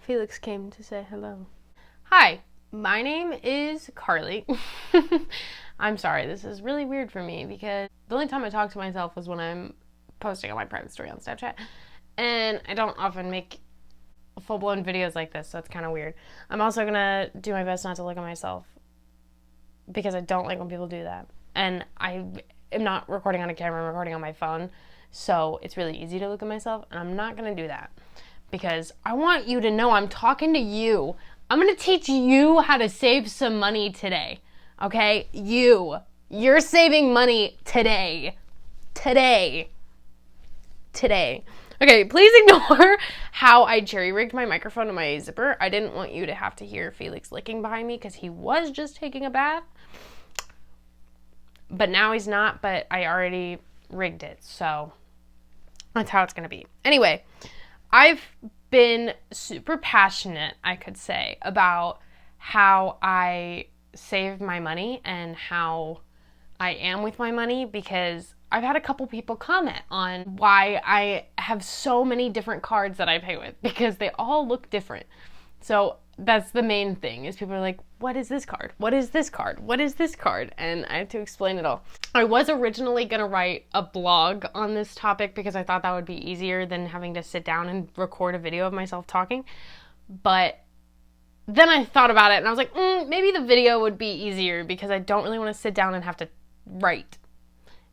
Felix came to say hello. Hi, my name is Carly. I'm sorry, this is really weird for me because the only time I talk to myself is when I'm posting on my private story on Snapchat, and I don't often make full-blown videos like this, so it's kind of weird. I'm also gonna do my best not to look at myself because I don't like when people do that. And I am not recording on a camera, I'm recording on my phone, so it's really easy to look at myself, and I'm not gonna do that because I want you to know I'm talking to you. I'm gonna teach you how to save some money today, okay? You're saving money today. Okay, please ignore how I jerry-rigged my microphone to my zipper. I didn't want you to have to hear Felix licking behind me because he was just taking a bath. But now he's not, but I already rigged it, so that's how it's going to be. Anyway, I've been super passionate, I could say, about how I save my money and how I am with my money because I've had a couple people comment on why I have so many different cards that I pay with because they all look different. So that's the main thing is people are like, what is this card? What is this card? What is this card? And I have to explain it all. I was originally going to write a blog on this topic because I thought that would be easier than having to sit down and record a video of myself talking. But then I thought about it and I was like, maybe the video would be easier because I don't really want to sit down and have to write.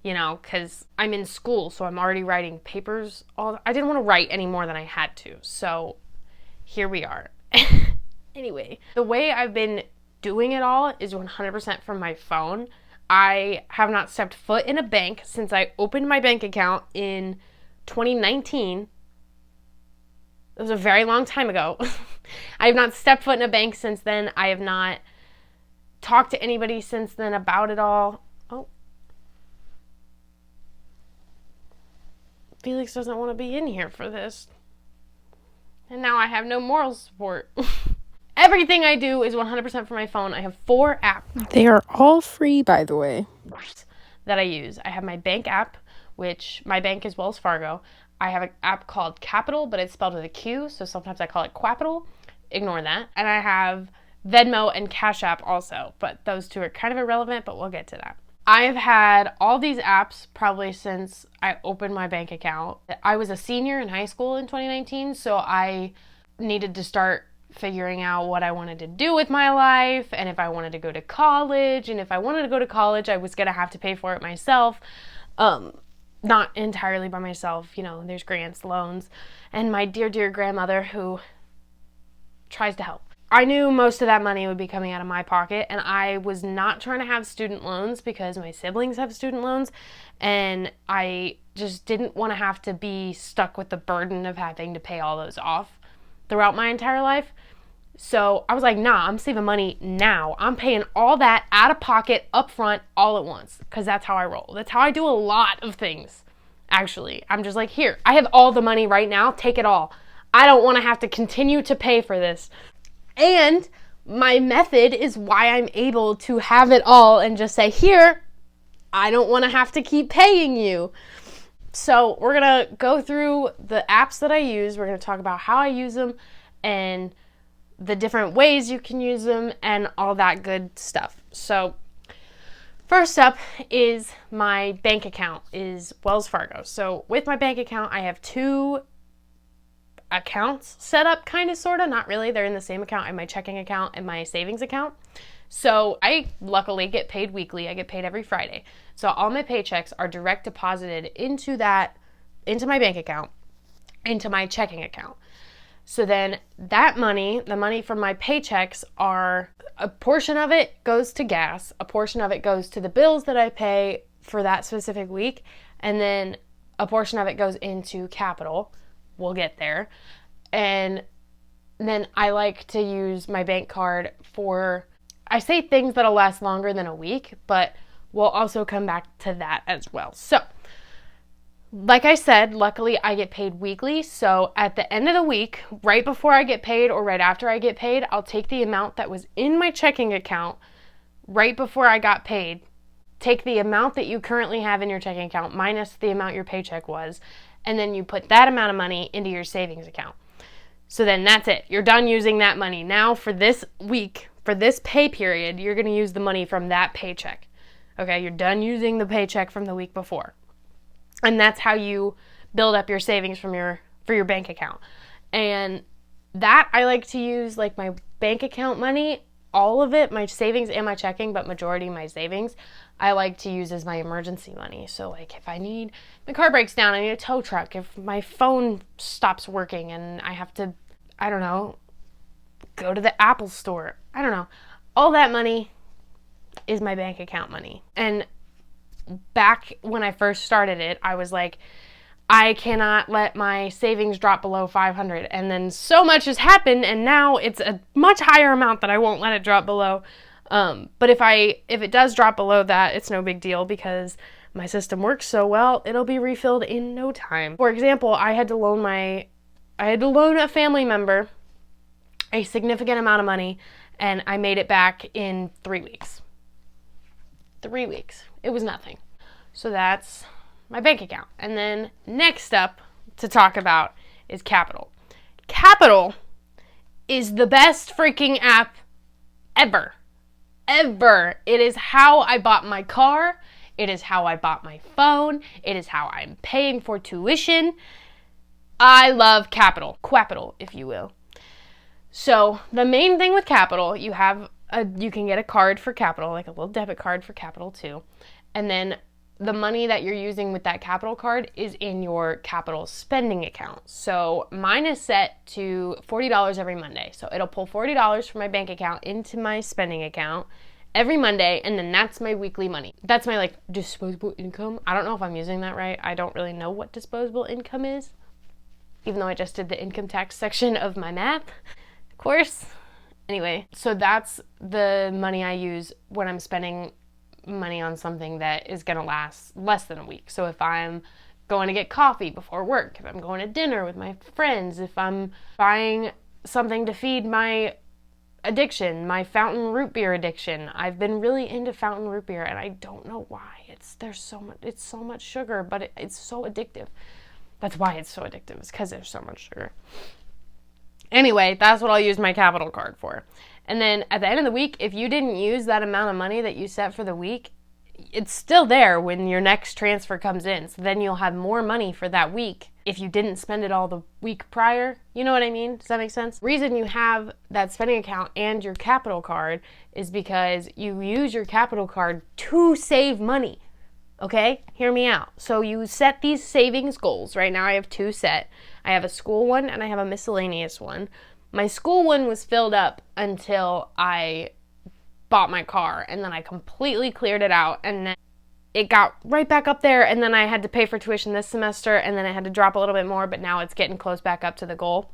You know, because I'm in school, so I'm already writing papers. I didn't want to write any more than I had to, so here we are. Anyway, the way I've been doing it all is 100% from my phone. I have not stepped foot in a bank since I opened my bank account in 2019. It was a very long time ago. I have not stepped foot in a bank since then. I have not talked to anybody since then about it all. Oh. Felix doesn't want to be in here for this. And now I have no moral support. Everything I do is 100% for my phone. I have 4 apps. They are all free, by the way. That I use. I have my bank app, which my bank is Wells Fargo. I have an app called Qapital, but it's spelled with a Q, so sometimes I call it Qapital. Ignore that. And I have Venmo and CashApp also, but those two are kind of irrelevant, but we'll get to that. I've had all these apps probably since I opened my bank account. I was a senior in high school in 2019, so I needed to start figuring out what I wanted to do with my life and if I wanted to go to college. And if I wanted to go to college, I was going to have to pay for it myself. Not entirely by myself. You know, there's grants, loans, and my dear, dear grandmother who tries to help. I knew most of that money would be coming out of my pocket, and I was not trying to have student loans because my siblings have student loans, and I just didn't want to have to be stuck with the burden of having to pay all those off throughout my entire life. So I was like, nah, I'm saving money now. I'm paying all that out of pocket up front all at once because that's how I roll. That's how I do a lot of things, actually. I'm just like, here, I have all the money right now. Take it all. I don't want to have to continue to pay for this. And my method is why I'm able to have it all and just say, here, I don't want to have to keep paying you. So we're going to go through the apps that I use. We're going to talk about how I use them and the different ways you can use them and all that good stuff. So first up is my bank account is Wells Fargo. So with my bank account, I have 2 accounts set up, kind of, sort of, not really. They're in the same account. I have my checking account and my savings account. So I luckily get paid weekly. I get paid every Friday. So all my paychecks are direct deposited into my bank account, into my checking account. So then that money, the money from my paychecks a portion of it goes to gas, a portion of it goes to the bills that I pay for that specific week, and then a portion of it goes into Qapital. We'll get there. And then I like to use my bank card for, I say things that'll last longer than a week, but we'll also come back to that as well. So, like I said, luckily I get paid weekly. So at the end of the week, right before I get paid or right after I get paid, I'll take the amount that was in my checking account right before I got paid. Take the amount that you currently have in your checking account minus the amount your paycheck was, and then you put that amount of money into your savings account. So then that's it. You're done using that money. Now for this week, for this pay period, you're going to use the money from that paycheck. Okay, you're done using the paycheck from the week before. And that's how you build up your savings for your bank account. And that I like to use like my bank account money, all of it, my savings and my checking, but majority of my savings, I like to use as my emergency money. So like if my car breaks down, I need a tow truck. If my phone stops working and I have to, I don't know, go to the Apple store. I don't know. All that money is my bank account money. And back when I first started it, I was like, I cannot let my savings drop below 500. And then so much has happened, and now it's a much higher amount that I won't let it drop below. But if it does drop below that, it's no big deal because my system works so well, it'll be refilled in no time. For example, I had to loan a family member a significant amount of money, and I made it back in 3 weeks. 3 weeks. It was nothing. So that's my bank account. And then next up to talk about is Qapital. Qapital is the best freaking app ever. Ever. It is how I bought my car. It is how I bought my phone. It is how I'm paying for tuition. I love Qapital, if you will. So the main thing with Qapital, you can get a card for Qapital, like a little debit card for Qapital too. And then the money that you're using with that Qapital card is in your Qapital spending account. So mine is set to $40 every Monday. So it'll pull $40 from my bank account into my spending account every Monday, and then that's my weekly money. That's my like disposable income. I don't know if I'm using that right. I don't really know what disposable income is, even though I just did the income tax section of my math course. Anyway, so that's the money I use when I'm spending money on something that is going to last less than a week. So if I'm going to get coffee before work, if I'm going to dinner with my friends, if I'm buying something to feed my addiction, my fountain root beer addiction. I've been really into fountain root beer, and I don't know why. It's so much sugar, but it's so addictive. That's why it's so addictive. It's because there's so much sugar. Anyway, that's what I'll use my Qapital card for. And then at the end of the week, if you didn't use that amount of money that you set for the week, it's still there when your next transfer comes in. So then you'll have more money for that week if you didn't spend it all the week prior. You know what I mean? Does that make sense? The reason you have that spending account and your Qapital card is because you use your Qapital card to save money. Okay? Hear me out. So you set these savings goals. Right now I have 2 set. I have a school one and I have a miscellaneous one. My school one was filled up until I bought my car, and then I completely cleared it out, and then it got right back up there, and then I had to pay for tuition this semester, and then I had to drop a little bit more, but now it's getting close back up to the goal.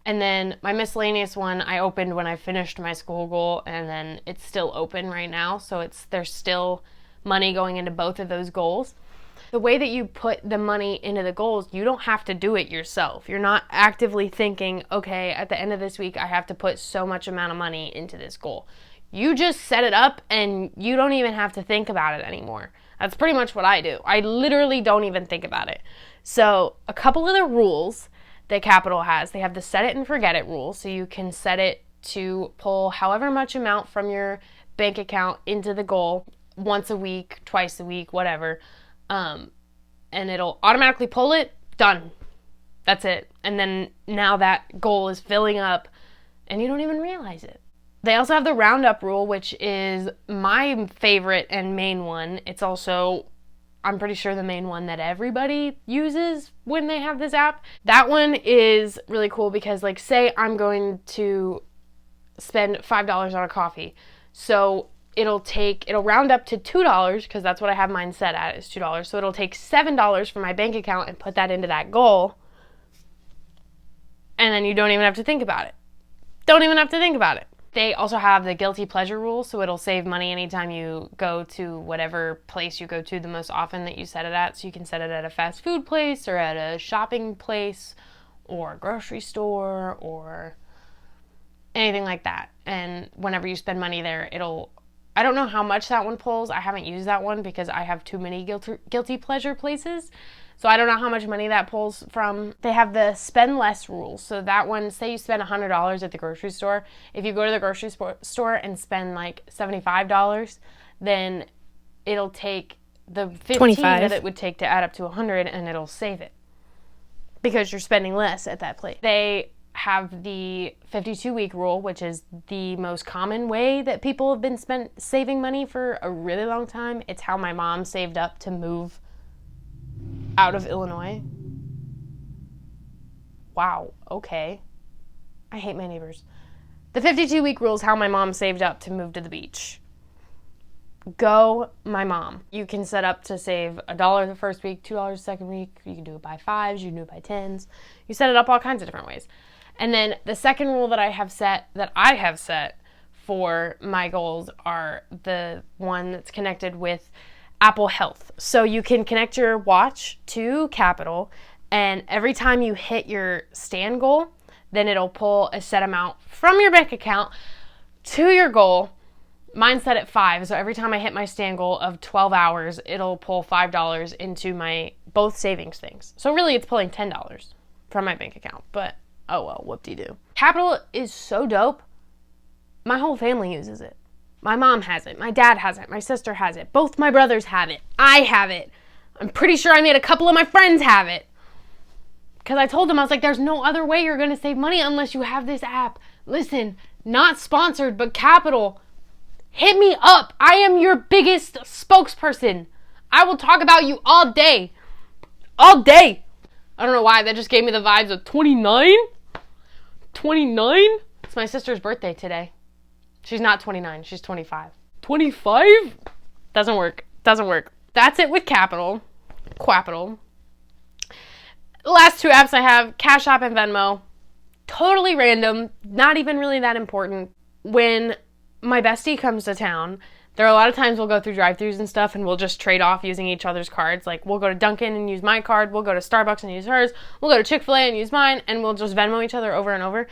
And then my miscellaneous one I opened when I finished my school goal, and then it's still open right now, so there's still money going into both of those goals. The way that you put the money into the goals, you don't have to do it yourself. You're not actively thinking, okay, at the end of this week, I have to put so much amount of money into this goal. You just set it up and you don't even have to think about it anymore. That's pretty much what I do. I literally don't even think about it. So a couple of the rules that Qapital has, they have the set it and forget it rule. So you can set it to pull however much amount from your bank account into the goal once a week, twice a week, whatever. And it'll automatically pull it, done. That's it. And then now that goal is filling up and you don't even realize it. They also have the roundup rule, which is my favorite and main one. It's also, I'm pretty sure, the main one that everybody uses when they have this app. That one is really cool because, like, say I'm going to spend $5 on a coffee. So it'll round up to $2 because that's what I have mine set at, is $2. So it'll take $7 from my bank account and put that into that goal. And then you don't even have to think about it. Don't even have to think about it. They also have the guilty pleasure rule, so it'll save money anytime you go to whatever place you go to the most often that you set it at. So you can set it at a fast food place or at a shopping place or a grocery store or anything like that. And whenever you spend money there, I don't know how much that one pulls. I haven't used that one because I have too many guilty pleasure places. So I don't know how much money that pulls from. They have the spend less rule. So that one, say you spend $100 at the grocery store. If you go to the grocery store and spend like $75, then it'll take the 15 25 that it would take to add up to 100, and it'll save it because you're spending less at that place. They have the 52-week rule, which is the most common way that people have been saving money for a really long time. It's how my mom saved up to move out of Illinois. Wow, okay. I hate my neighbors. The 52-week rule is how my mom saved up to move to the beach. Go, my mom. You can set up to save $1 the first week, $2 the second week. You can do it by 5s, you can do it by 10s. You set it up all kinds of different ways. And then the second rule that I have set for my goals are the one that's connected with Apple Health. So you can connect your watch to Qapital, and every time you hit your stand goal, then it'll pull a set amount from your bank account to your goal. Mine's set at 5, so every time I hit my stand goal of 12 hours, it'll pull $5 into my both savings things. So really it's pulling $10 from my bank account, but oh well, whoop-de-doo. Qapital is so dope. My whole family uses it. My mom has it. My dad has it. My sister has it. Both my brothers have it. I have it. I'm pretty sure I made a couple of my friends have it. Because I told them, I was like, there's no other way you're going to save money unless you have this app. Listen, not sponsored, but Qapital, hit me up. I am your biggest spokesperson. I will talk about you all day. All day. I don't know why. That just gave me the vibes of 29. 29? It's my sister's birthday today. She's not 29. She's 25. 25? Doesn't work. Doesn't work. That's it with Qapital. The last two apps I have, CashApp and Venmo. Totally random. Not even really that important. When my bestie comes to town, there are a lot of times we'll go through drive-thrus and stuff, and we'll just trade off using each other's cards. Like, we'll go to Dunkin' and use my card. We'll go to Starbucks and use hers. We'll go to Chick-fil-A and use mine, and we'll just Venmo each other over and over.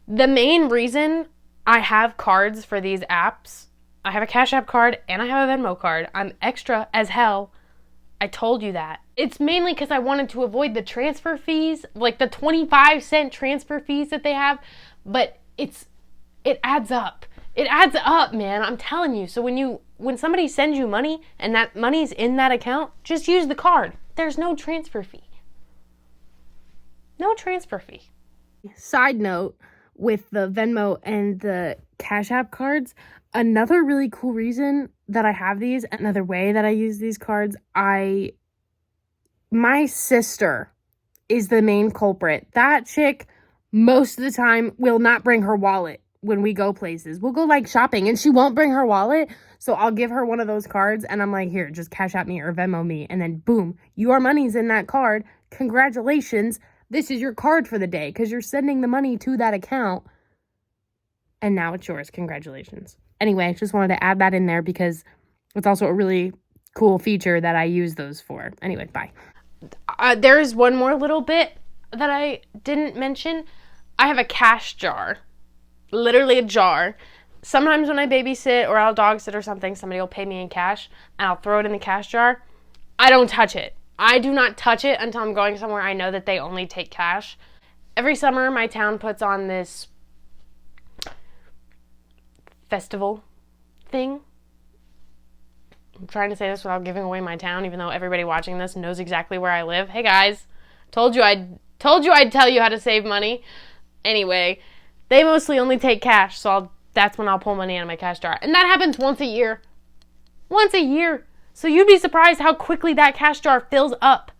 The main reason I have cards for these apps, I have a CashApp card and I have a Venmo card. I'm extra as hell. I told you that. It's mainly because I wanted to avoid the transfer fees, like the 25-cent transfer fees that they have, but it adds up. It adds up, man. I'm telling you. So when somebody sends you money and that money's in that account, just use the card. There's no transfer fee. No transfer fee. Side note, with the Venmo and the Cash App cards, another really cool reason that I have these, another way that I use these cards, my sister is the main culprit. That chick, most of the time, will not bring her wallet when we go places. We'll go like shopping and she won't bring her wallet. So I'll give her one of those cards and I'm like, here, just Cash App me or Venmo me. And then boom, your money's in that card. Congratulations. This is your card for the day because you're sending the money to that account. And now it's yours. Congratulations. Anyway, just wanted to add that in there because it's also a really cool feature that I use those for. Anyway, bye. There is one more little bit that I didn't mention. I have a cash jar. Literally a jar. Sometimes when I babysit or I'll dog sit or something, somebody will pay me in cash and I'll throw it in the cash jar. I don't touch it. I do not touch it until I'm going somewhere I know that they only take cash. Every summer, my town puts on this festival thing. I'm trying to say this without giving away my town, even though everybody watching this knows exactly where I live. Hey guys, told you I'd tell you how to save money. Anyway, they mostly only take cash, so that's when I'll pull money out of my cash jar. And that happens once a year. Once a year. So you'd be surprised how quickly that cash jar fills up.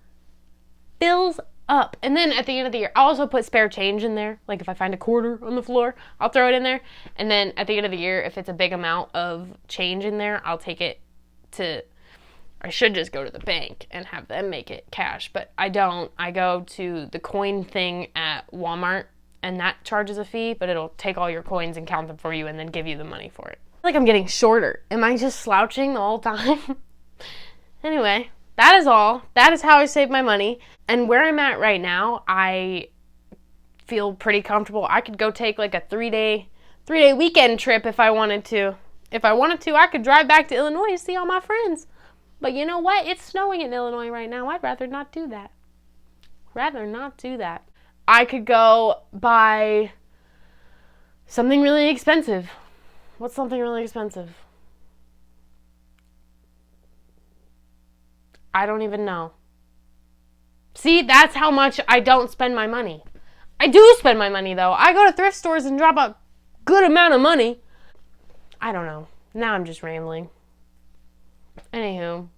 Fills up. And then at the end of the year, I'll also put spare change in there. Like if I find a quarter on the floor, I'll throw it in there. And then at the end of the year, if it's a big amount of change in there, I'll take it I should just go to the bank and have them make it cash. But I don't. I go to the coin thing at Walmart, and that charges a fee, but it'll take all your coins and count them for you and then give you the money for it. I feel like I'm getting shorter. Am I just slouching the whole time? Anyway, that is all. That is how I save my money. And where I'm at right now, I feel pretty comfortable. I could go take like a three-day weekend trip if I wanted to. If I wanted to, I could drive back to Illinois and see all my friends. But you know what? It's snowing in Illinois right now. I'd rather not do that. Rather not do that. I could go buy something really expensive. What's something really expensive? I don't even know. See, that's how much I don't spend my money. I do spend my money, though. I go to thrift stores and drop a good amount of money. I don't know. Now I'm just rambling. Anywho,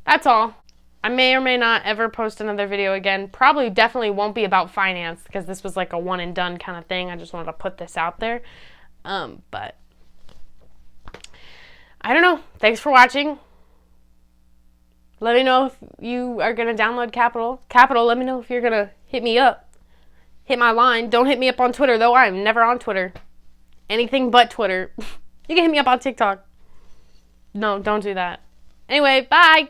that's all. I may or may not ever post another video again. Probably definitely won't be about finance because this was like a one and done kind of thing. I just wanted to put this out there. But I don't know. Thanks for watching. Let me know if you are going to download Qapital. Qapital, let me know if you're going to hit me up. Hit my line. Don't hit me up on Twitter, though. I'm never on Twitter. Anything but Twitter. You can hit me up on TikTok. No, don't do that. Anyway, bye.